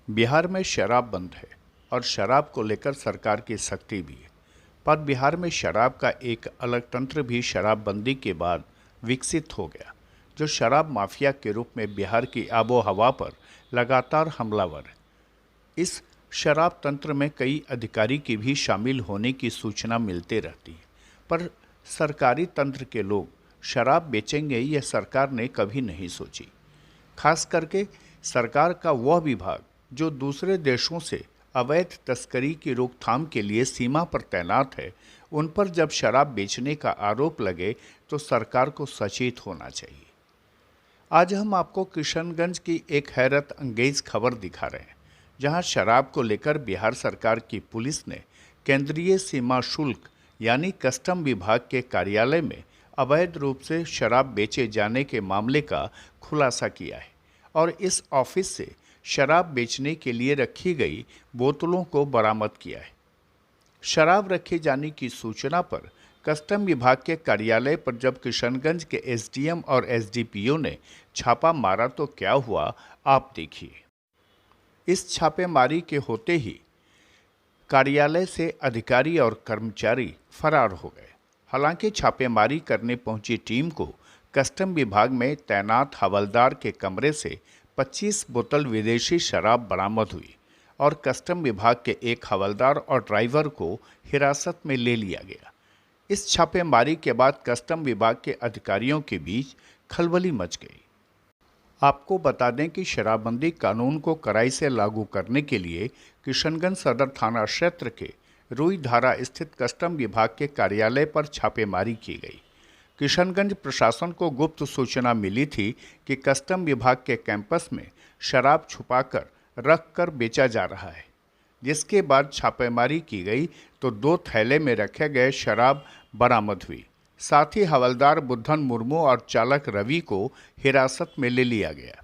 बिहार में शराब बंद है और शराब को लेकर सरकार की सख्ती भी है। पर बिहार में शराब का एक अलग तंत्र भी शराबबंदी के बाद विकसित हो गया, जो शराब माफिया के रूप में बिहार की आबो हवा पर लगातार हमलावर है। इस शराब तंत्र में कई अधिकारी की भी शामिल होने की सूचना मिलती रहती है, पर सरकारी तंत्र के लोग शराब बेचेंगे यह सरकार ने कभी नहीं सोची। खास करके सरकार का वह विभाग जो दूसरे देशों से अवैध तस्करी की रोकथाम के लिए सीमा पर तैनात है, उन पर जब शराब बेचने का आरोप लगे तो सरकार को सचेत होना चाहिए। आज हम आपको किशनगंज की एक हैरत अंगेज खबर दिखा रहे हैं, जहां शराब को लेकर बिहार सरकार की पुलिस ने केंद्रीय सीमा शुल्क यानी कस्टम विभाग के कार्यालय में अवैध रूप से शराब बेचे जाने के मामले का खुलासा किया है और इस ऑफिस से शराब बेचने के लिए रखी गई बोतलों को बरामद किया है। शराब रखे जाने की सूचना पर कस्टम विभाग के कार्यालय पर जब किशनगंज के एसडीएम और एसडीपीओ ने छापा मारा तो क्या हुआ, आप देखिए। इस छापेमारी के होते ही कार्यालय से अधिकारी और कर्मचारी फरार हो गए। हालांकि छापेमारी करने पहुंची टीम को कस्टम विभाग में तैनात हवलदार के कमरे से 25 बोतल विदेशी शराब बरामद हुई और कस्टम विभाग के एक हवलदार और ड्राइवर को हिरासत में ले लिया गया। इस छापेमारी के बाद कस्टम विभाग के अधिकारियों के बीच खलबली मच गई। आपको बता दें कि शराबबंदी कानून को कड़ाई से लागू करने के लिए किशनगंज सदर थाना क्षेत्र के रुई धारा स्थित कस्टम विभाग के कार्यालय पर छापेमारी की गई। किशनगंज प्रशासन को गुप्त सूचना मिली थी कि कस्टम विभाग के कैंपस में शराब छुपाकर रखकर बेचा जा रहा है, जिसके बाद छापेमारी की गई तो 2 थैले में रखे गए शराब बरामद हुई। साथ ही हवलदार बुद्धन मुर्मू और चालक रवि को हिरासत में ले लिया गया।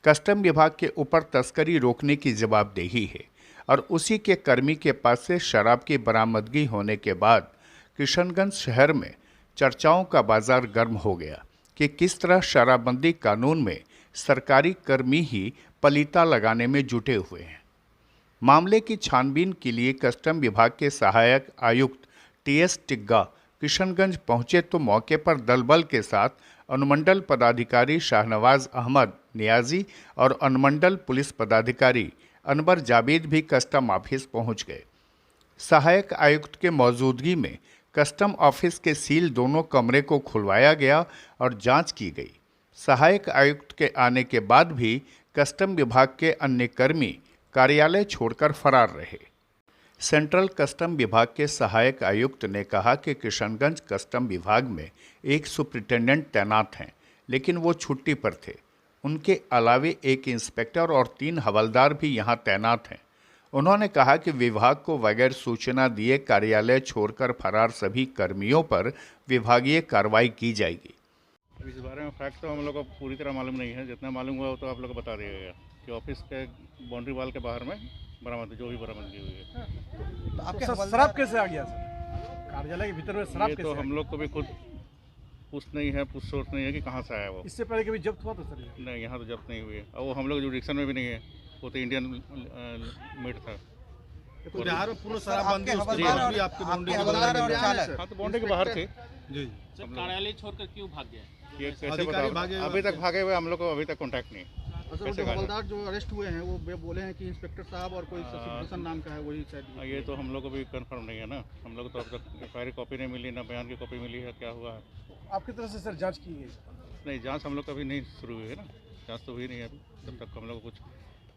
कस्टम विभाग के ऊपर तस्करी रोकने की जवाबदेही है और उसी के कर्मी के पास से शराब की बरामदगी होने के बाद किशनगंज शहर में चर्चाओं का बाजार गर्म हो गया कि किस तरह शराबबंदी कानून में सरकारी कर्मी ही पलीता लगाने में जुटे हुए हैं। मामले की छानबीन के लिए कस्टम विभाग के सहायक आयुक्त टीएस टिग्गा किशनगंज पहुंचे तो मौके पर दलबल के साथ अनुमंडल पदाधिकारी शाहनवाज अहमद नियाजी और अनुमंडल पुलिस पदाधिकारी अनवर जावेद भी कस्टम ऑफिस पहुंच गए। सहायक आयुक्त के मौजूदगी में कस्टम ऑफिस के सील दोनों कमरे को खुलवाया गया और जांच की गई। सहायक आयुक्त के आने के बाद भी कस्टम विभाग के अन्य कर्मी कार्यालय छोड़कर फरार रहे। सेंट्रल कस्टम विभाग के सहायक आयुक्त ने कहा कि किशनगंज कस्टम विभाग में एक सुपरिटेंडेंट तैनात हैं, लेकिन वो छुट्टी पर थे। उनके अलावे एक इंस्पेक्टर और 3 हवलदार भी यहां तैनात हैं। उन्होंने कहा कि विभाग को बगैर सूचना दिए कार्यालय छोड़कर फरार सभी कर्मियों पर विभागीय कार्रवाई की जाएगी। इस बारे में फैक्ट तो हम लोग को पूरी तरह मालूम नहीं है। जितना मालूम हुआ तो आप लोग को बता दिया गया कि ऑफिस के बाउंड्री वाल के बाहर में बरामद जो भी बरामदगी हुई है। तो आपके शराब कैसे आ गया सर? कार्यालय के भीतर में शराब कैसे? तो हम लोग को भी खुद पूछ सोच नहीं है कि कहाँ से आया वो। इससे पहले कभी जब्त हुआ था सर? नहीं, यहाँ तो जब्त नहीं हुई है और वो हम लोग जुडिक्शन में भी नहीं है। वो तो इंडियन मेड था। तो बिहार में पूर्ण शराबबंदी आपके बाउंड्री के बाहर थे जी। कार्यालय छोड़कर क्यों भाग गया? ये कैसे बताओ? अभी तक भागे हुए हम लोग को अभी तक कांटेक्ट नहीं। जो हवलदार जो अरेस्ट हुए हैं वो बोले हैं कि इंस्पेक्टर साहब और कोई शशिभूषण नाम का है, वही शायद। ये तो हम लोग को भी कंफर्म नहीं है ना। हम लोग तो अब तक एफआईआर कॉपी नहीं मिली, ना बयान की कॉपी मिली है। क्या हुआ है आपकी तरफ से सर जांच की गई? नहीं, जांच हम लोग का अभी नहीं शुरू हुई है ना। जांच तो हुई नहीं है अभी। जब तक हम लोग को कुछ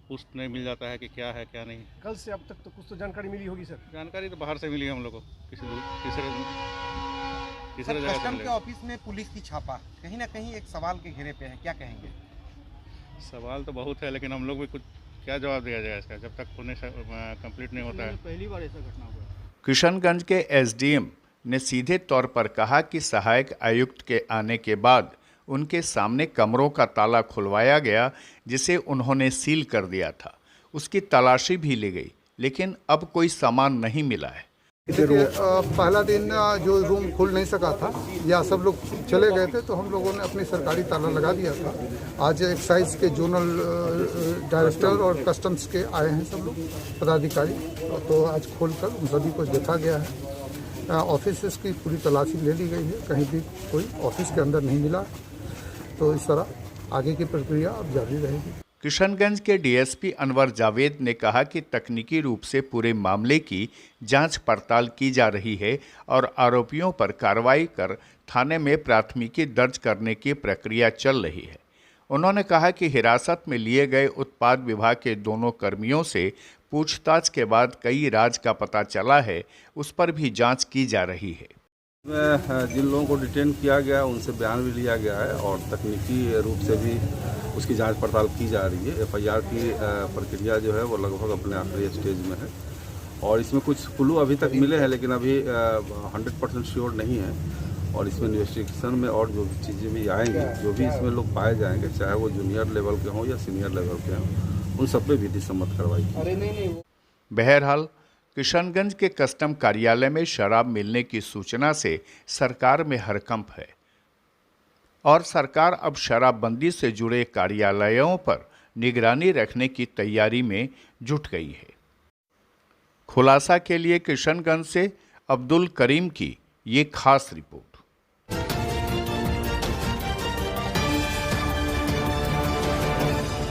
पुष्ट नहीं मिल जाता है कि क्या है क्या नहीं। कल से अब तक तो कुछ तो जानकारी मिली होगी सर? जानकारी तो बाहर से मिली है हम लोग को, तीसरे जगह कस्टम के ऑफिस में पुलिस की छापा कहीं ना कहीं एक सवाल के घेरे पे है, क्या कहेंगे? सवाल तो बहुत है, लेकिन हम लोग भी कुछ क्या जवाब दिया जाए इसका जब तक होने कंप्लीट नहीं होता है। पहली बार ऐसा घटना हुआ। किशनगंज के एसडीएम ने सीधे तौर पर कहा कि सहायक आयुक्त के आने के बाद उनके सामने कमरों का ताला खुलवाया गया, जिसे उन्होंने सील कर दिया था। उसकी तलाशी भी ली गई, लेकिन अब कोई सामान नहीं मिला है। देखिए पहला दिन जो रूम खुल नहीं सका था या सब लोग चले गए थे तो हम लोगों ने अपनी सरकारी ताला लगा दिया था। आज एक्साइज के जोनल डायरेक्टर और कस्टम्स के आए हैं सब लोग पदाधिकारी, तो आज खोलकर उन सभी को देखा गया है। ऑफिस की पूरी तलाशी ले ली गई है, कहीं भी कोई ऑफिस के अंदर नहीं मिला। तो इस तरह आगे की प्रक्रिया अब जारी रहेगी। किशनगंज के डीएसपी अनवर जावेद ने कहा कि तकनीकी रूप से पूरे मामले की जांच पड़ताल की जा रही है और आरोपियों पर कार्रवाई कर थाने में प्राथमिकी दर्ज करने की प्रक्रिया चल रही है। उन्होंने कहा कि हिरासत में लिए गए उत्पाद विभाग के दोनों कर्मियों से पूछताछ के बाद कई राज का पता चला है, उस पर भी जांच की जा रही है। जिन लोगों को डिटेन किया गया उनसे बयान भी लिया गया है और तकनीकी रूप से भी उसकी जांच पड़ताल की जा रही है। एफआईआर की प्रक्रिया जो है वो लगभग अपने आखिरी स्टेज में है और इसमें कुछ क्लू अभी तक मिले हैं, लेकिन अभी 100% श्योर नहीं है। और इसमें इन्वेस्टिगेशन में और जो भी चीज़ें भी आएंगी, जो भी इसमें लोग पाए जाएंगे, चाहे वो जूनियर लेवल के हों या सीनियर लेवल के हों, उन सब पे विधि सम्मत कार्रवाई की। बहरहाल किशनगंज के कस्टम कार्यालय में शराब मिलने की सूचना से सरकार में हड़कंप है और सरकार अब शराबबंदी से जुड़े कार्यालयों पर निगरानी रखने की तैयारी में जुट गई है। खुलासा के लिए किशनगंज से अब्दुल करीम की ये खास रिपोर्ट।